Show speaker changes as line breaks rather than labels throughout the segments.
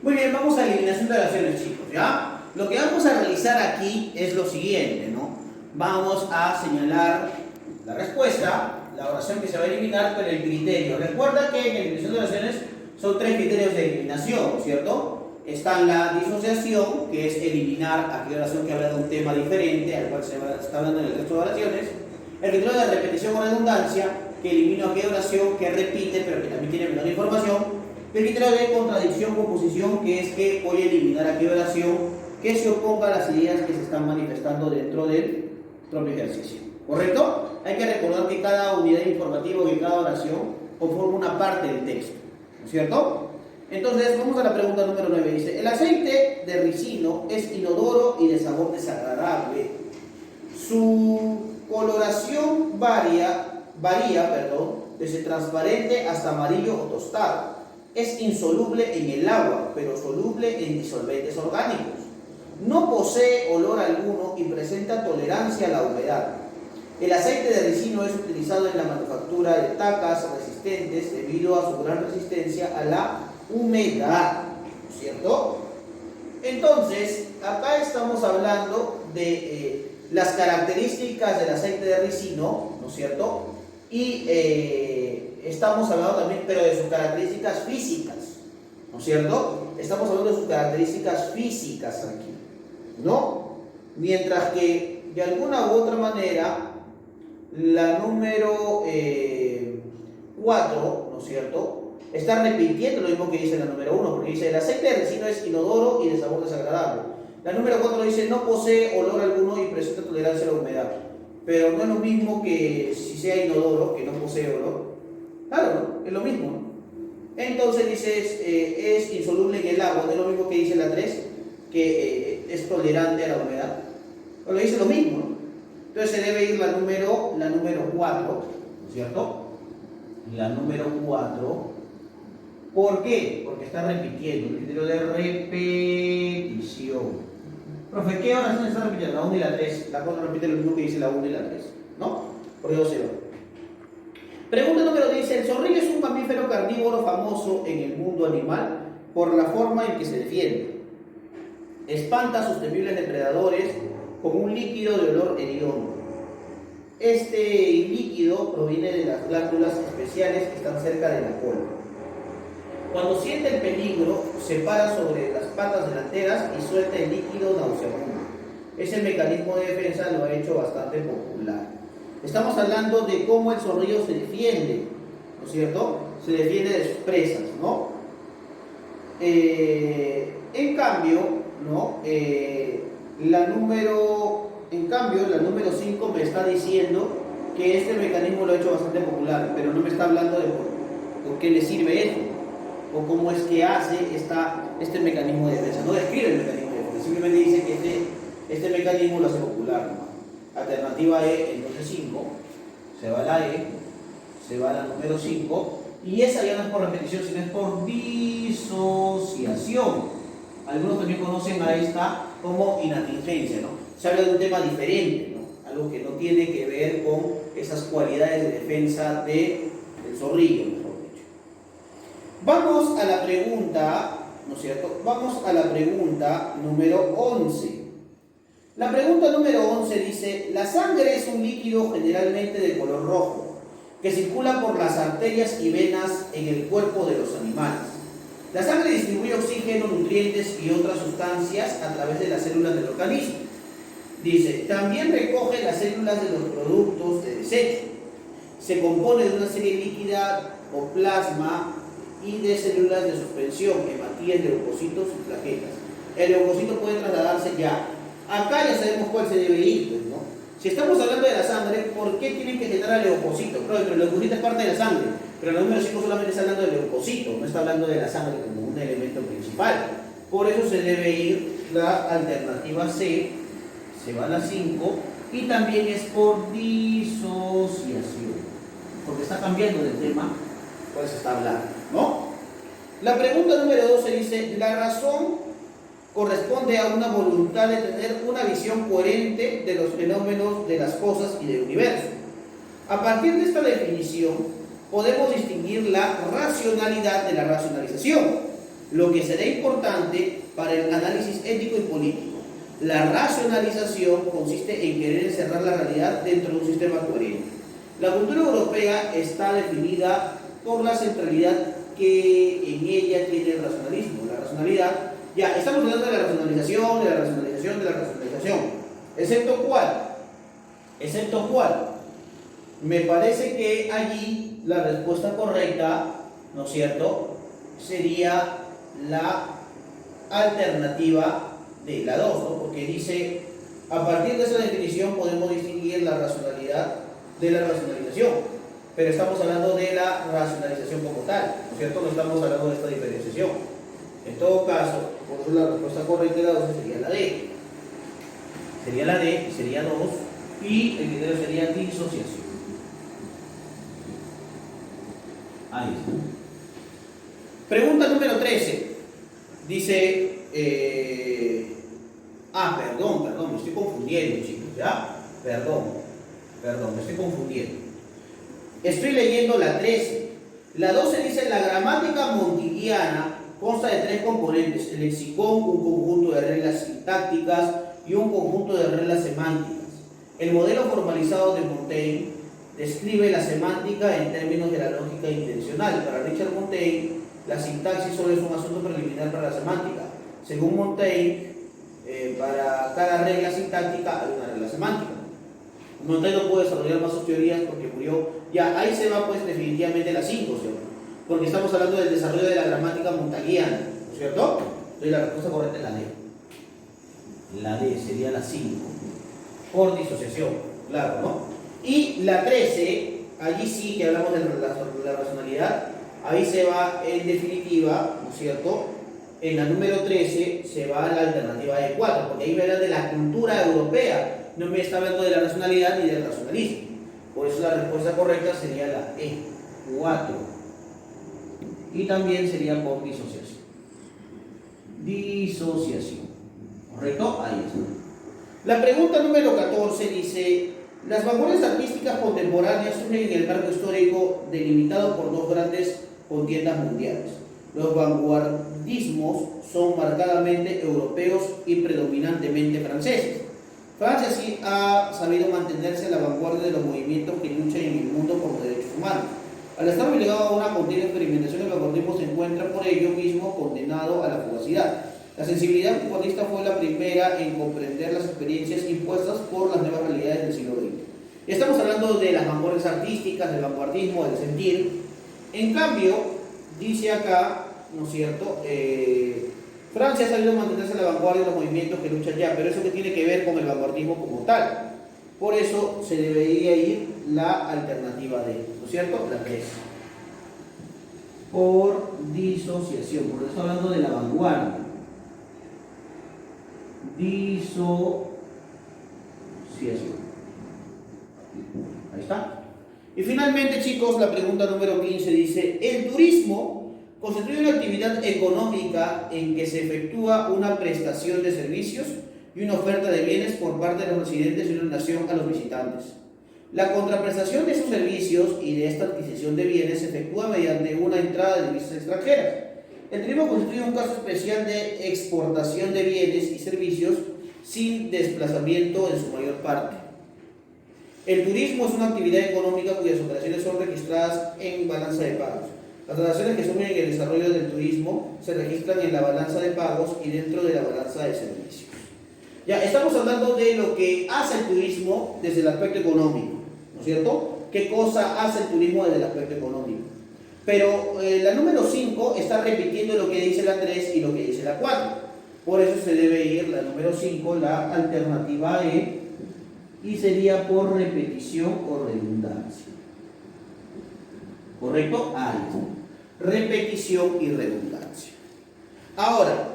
Muy bien, vamos a eliminación de oraciones, chicos, ¿ya? Lo que vamos a realizar aquí es lo siguiente, ¿no? Vamos a señalar la respuesta, la oración que se va a eliminar, pero el criterio. Recuerda que en eliminación de oraciones son 3 criterios de eliminación, ¿cierto? Está la disociación, que es eliminar aquella oración que habla de un tema diferente al cual se está hablando en el resto de oraciones. El criterio de repetición o redundancia, que elimina aquella oración que repite pero que también tiene menor información. El criterio de contradicción o oposición, que es que voy a eliminar aquella oración que se oponga a las ideas que se están manifestando dentro del propio ejercicio. ¿Correcto? Hay que recordar que cada unidad informativa y cada oración conforma una parte del texto, ¿no es cierto? Entonces, vamos a la pregunta número 9. Dice, el aceite de ricino es inodoro y de sabor desagradable. Su coloración varía, desde transparente hasta amarillo o tostado. Es insoluble en el agua, pero soluble en disolventes orgánicos. No posee olor alguno y presenta tolerancia a la humedad. El aceite de ricino es utilizado en la manufactura de tacas resistentes debido a su gran resistencia a la humedad, ¿no es cierto? Entonces, acá estamos hablando de las características del aceite de ricino, ¿no es cierto? Y estamos hablando también, pero de sus características físicas, ¿no es cierto? Estamos hablando de sus características físicas aquí, ¿no? Mientras que, de alguna u otra manera, la número 4, ¿no es cierto?, está repitiendo lo mismo que dice la número 1, porque dice, el aceite de ricino es inodoro y de sabor desagradable. La número 4 dice, no posee olor alguno y presenta tolerancia a la humedad. Pero no es lo mismo que si sea inodoro, que no posee olor. Claro, ¿no? Es lo mismo, ¿no? Entonces dices, es insoluble en el agua, no es lo mismo que dice la 3, que es tolerante a la humedad. Pero dice lo mismo, ¿no? Entonces se debe ir la número 4, ¿no es cierto? La número 4. ¿Por qué? Porque está repitiendo, el criterio de repetición. Profe, ¿qué oración está repitiendo? La 1 y la 3. La 4 repite lo mismo que dice la 1 y la 3, ¿no? Por eso se va. Pregunta número 10. El zorrillo es un mamífero carnívoro famoso en el mundo animal por la forma en que se defiende. Espanta a sus temibles depredadores con un líquido de olor hediondo. Este líquido proviene de las glándulas especiales que están cerca de la cola. Cuando siente el peligro, se para sobre las patas delanteras y suelta el líquido nauseabundo. Ese mecanismo de defensa lo ha hecho bastante popular. Estamos hablando de cómo el zorrillo se defiende, ¿no es cierto? Se defiende de sus presas, ¿no? En cambio, ¿no? La número 5 me está diciendo que este mecanismo lo ha hecho bastante popular, pero no me está hablando de por qué le sirve eso, o cómo es que hace este mecanismo de defensa. No describe el mecanismo de defensa, simplemente dice que este mecanismo lo hace popular, ¿no? Alternativa E, entonces 5, se va la E, se va la número 5, y esa ya no es por repetición, sino es por disociación. Algunos también conocen a esta como inatingencia, ¿no? Se habla de un tema diferente, ¿no? Algo que no tiene que ver con esas cualidades de defensa del zorrillo, mejor dicho. Vamos a la pregunta, ¿no es cierto? Vamos a la pregunta número 11. La pregunta número 11 dice, la sangre es un líquido generalmente de color rojo, que circula por las arterias y venas en el cuerpo de los animales. La sangre distribuye oxígeno, nutrientes y otras sustancias a través de las células del organismo. Dice, también recoge las células de los productos de desecho. Se compone de una serie líquida o plasma y de células de suspensión, hematíes, leucocitos y plaquetas. El leucocito puede trasladarse ya. Acá ya sabemos cuál se debe ir, pues, ¿no? Si estamos hablando de la sangre, ¿por qué tienen que generar el leucocito? Claro, pero el leucocito es parte de la sangre, pero el número 5 solamente está hablando del leucocito, no está hablando de la sangre como un elemento principal. Por eso se debe ir la alternativa C, se va a la 5, y también es por disociación, porque está cambiando del tema, pues se está hablando, ¿no? La pregunta número 12 dice, la razón corresponde a una voluntad de tener una visión coherente de los fenómenos de las cosas y del universo. A partir de esta definición, podemos distinguir la racionalidad de la racionalización. lo que será importante para el análisis ético y político. La racionalización consiste en querer encerrar la realidad dentro de un sistema coherente. La cultura europea está definida por la centralidad que en ella tiene el racionalismo. La racionalidad, ya, estamos hablando de la racionalización, de la racionalización, de la racionalización. ¿Excepto cuál? ¿Excepto cuál? Me parece que allí la respuesta correcta, ¿no es cierto?, sería la alternativa de la 2, ¿no? Porque dice, a partir de esa definición podemos distinguir la racionalidad de la racionalización, pero estamos hablando de la racionalización como tal, ¿no es cierto? No estamos hablando de esta diferenciación. En todo caso, por eso la respuesta correcta de la 2 sería la D. Sería la D, sería 2, y el criterio sería disociación. Ahí está. Pregunta número 13. Dice, perdón, me estoy confundiendo, chicos, ¿ya? Perdón, me estoy confundiendo. Estoy leyendo la 13. La 12 dice, la gramática montigiana consta de 3 componentes: el lexicón, un conjunto de reglas sintácticas y un conjunto de reglas semánticas. El modelo formalizado de Montaigne describe la semántica en términos de la lógica intencional. Para Richard Montaigne, la sintaxis solo es un asunto preliminar para la semántica. Según Montaigne, para cada regla sintáctica hay una regla semántica. Montaigne no puede desarrollar más sus teorías porque murió. Ya, ahí se va pues definitivamente la 5, ¿cierto? Porque estamos hablando del desarrollo de la gramática montaguiana, ¿no es cierto? Entonces la respuesta correcta es la D. La D sería la 5. Por disociación, claro, ¿no? Y la 13, allí sí que hablamos de la racionalidad, ahí se va en definitiva, ¿no es cierto? En la número 13 se va a la alternativa de 4, porque ahí me habla de la cultura europea, no me está hablando de la racionalidad ni del racionalismo. Por eso la respuesta correcta sería la E, 4. Y también sería por disociación. Disociación. ¿Correcto? Ahí está. La pregunta número 14 dice, las vanguardias artísticas contemporáneas surgen en el marco histórico delimitado por 2 grandes contiendas mundiales. Los vanguardismos son marcadamente europeos y predominantemente franceses. Francia sí ha sabido mantenerse a la vanguardia de los movimientos que luchan en el mundo por los derechos humanos. Al estar obligado a una continua experimentación, el vanguardismo se encuentra por ello mismo condenado a la fugacidad. La sensibilidad vanguardista fue la primera en comprender las experiencias impuestas por las nuevas realidades del siglo XX. Estamos hablando de las vanguardias artísticas, del vanguardismo, del sentir. En cambio, dice acá, ¿no es cierto?, Francia ha sabido mantenerse a la vanguardia de los movimientos que luchan ya, pero eso que tiene que ver con el vanguardismo como tal. Por eso se debería ir la alternativa D, ¿no es cierto?, la 3. Por disociación, porque está hablando de la vanguardia. Disociación. Ahí está. Y finalmente, chicos, la pregunta número 15 dice, el turismo constituye una actividad económica en que se efectúa una prestación de servicios y una oferta de bienes por parte de los residentes de una nación a los visitantes. La contraprestación de esos servicios y de esta adquisición de bienes se efectúa mediante una entrada de divisas extranjeras. El turismo constituye un caso especial de exportación de bienes y servicios sin desplazamiento en su mayor parte. El turismo es una actividad económica cuyas operaciones son registradas en balanza de pagos. Las transacciones que sumen el desarrollo del turismo se registran en la balanza de pagos y dentro de la balanza de servicios. Ya estamos hablando de lo que hace el turismo desde el aspecto económico, ¿no es cierto? ¿Qué cosa hace el turismo desde el aspecto económico? Pero la número 5 está repitiendo lo que dice la 3 y lo que dice la 4. Por eso se debe ir la número 5, la alternativa E, y sería por repetición o redundancia. ¿Correcto? Ahí está. Repetición y redundancia. Ahora,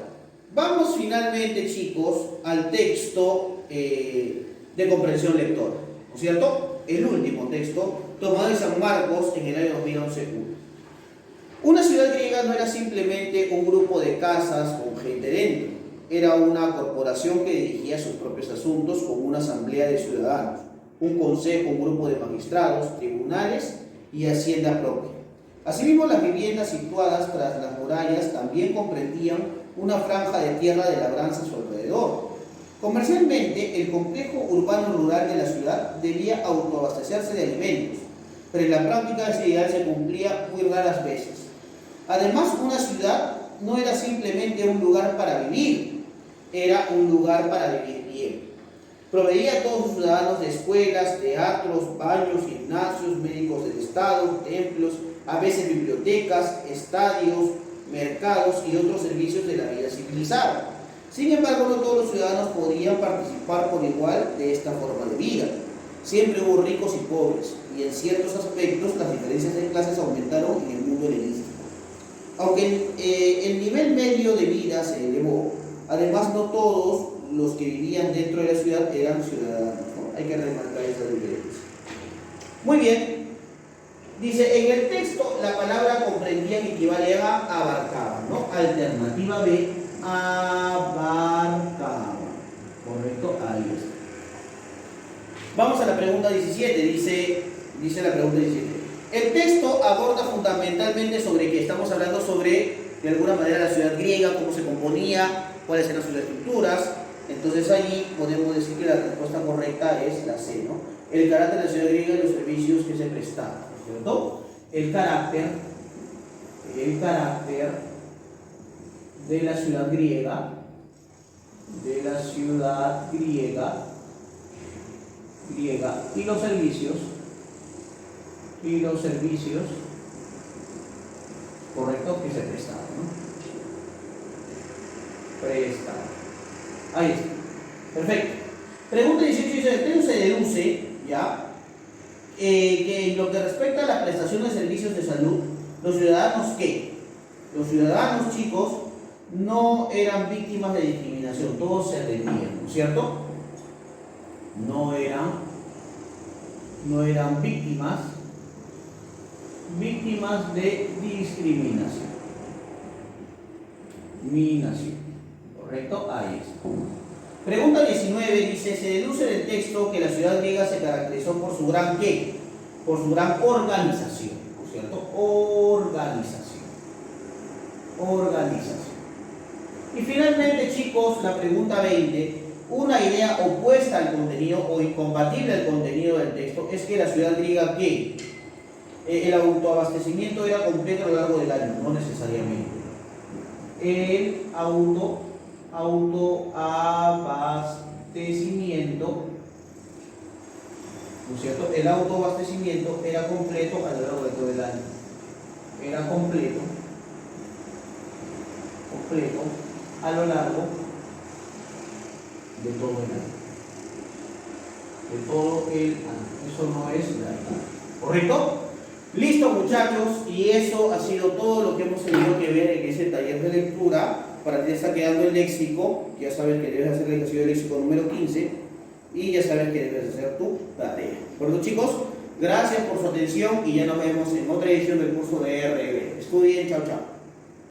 vamos finalmente, chicos, al texto de comprensión lectora, ¿no es cierto? El último texto, tomado de San Marcos en el año 2011. Una ciudad griega no era simplemente un grupo de casas con gente dentro, era una corporación que dirigía sus propios asuntos con una asamblea de ciudadanos, un consejo, un grupo de magistrados, tribunales y hacienda propia. Asimismo, las viviendas situadas tras las murallas también comprendían una franja de tierra de labranza a su alrededor. Comercialmente, el complejo urbano-rural de la ciudad debía autoabastecerse de alimentos, pero en la práctica ese ideal se cumplía muy raras veces. Además, una ciudad no era simplemente un lugar para vivir, era un lugar para vivir bien. Proveía a todos sus ciudadanos de escuelas, teatros, baños, gimnasios, médicos del Estado, templos, a veces bibliotecas, estadios, mercados y otros servicios de la vida civilizada. Sin embargo, no todos los ciudadanos podían participar por igual de esta forma de vida. Siempre hubo ricos y pobres, y en ciertos aspectos las diferencias de clases aumentaron en el mundo helenístico. Aunque el nivel medio de vida se elevó, además no todos los que vivían dentro de la ciudad eran ciudadanos, ¿no? Hay que remarcar esa diferencia. Muy bien. Dice, en el texto la palabra comprendía que equivale a abarcaba, ¿no? Alternativa B, abarcaba. Correcto, ahí está. Vamos a la pregunta 17, dice la pregunta 17. El texto aborda fundamentalmente sobre que estamos hablando sobre, de alguna manera, la ciudad griega, cómo se componía, cuáles eran sus estructuras. Entonces allí podemos decir que la respuesta correcta es la C, ¿no? El carácter de la ciudad griega y los servicios que se prestaban, ¿cierto? El carácter de la ciudad griega, y los servicios, correcto, que se prestaban, ¿no? Prestaban. Ahí está. Perfecto. Pregunta 18 dice, el texto se deduce, ¿ya? Que en lo que respecta a la prestación de servicios de salud, los ciudadanos, ¿qué? Los ciudadanos, chicos, no eran víctimas de discriminación, todos se atendían, ¿no es cierto? No eran víctimas de discriminación. ¿Correcto? Ahí está. Pregunta 19 dice, se deduce del texto que la ciudad griega se caracterizó por su gran ¿qué? Por su gran organización, ¿no es cierto? Organización. Y finalmente, chicos, la pregunta 20, una idea opuesta al contenido o incompatible al contenido del texto es que la ciudad griega ¿qué? El autoabastecimiento era completo a lo largo del año, no necesariamente. El autoabastecimiento, ¿no es cierto? El autoabastecimiento era completo a lo largo de todo el año. Era completo a lo largo de todo el año. Eso no es la idea. ¿Correcto? Listo, muchachos, y eso ha sido todo lo que hemos tenido que ver en ese taller de lectura. Para ti está quedando el léxico, ya sabes que debes hacer el ejercicio del léxico número 15 y ya sabes que debes hacer tu tarea. ¿De acuerdo, chicos? Gracias por su atención y ya nos vemos en otra edición del curso de RB. Estudien, chao, chao.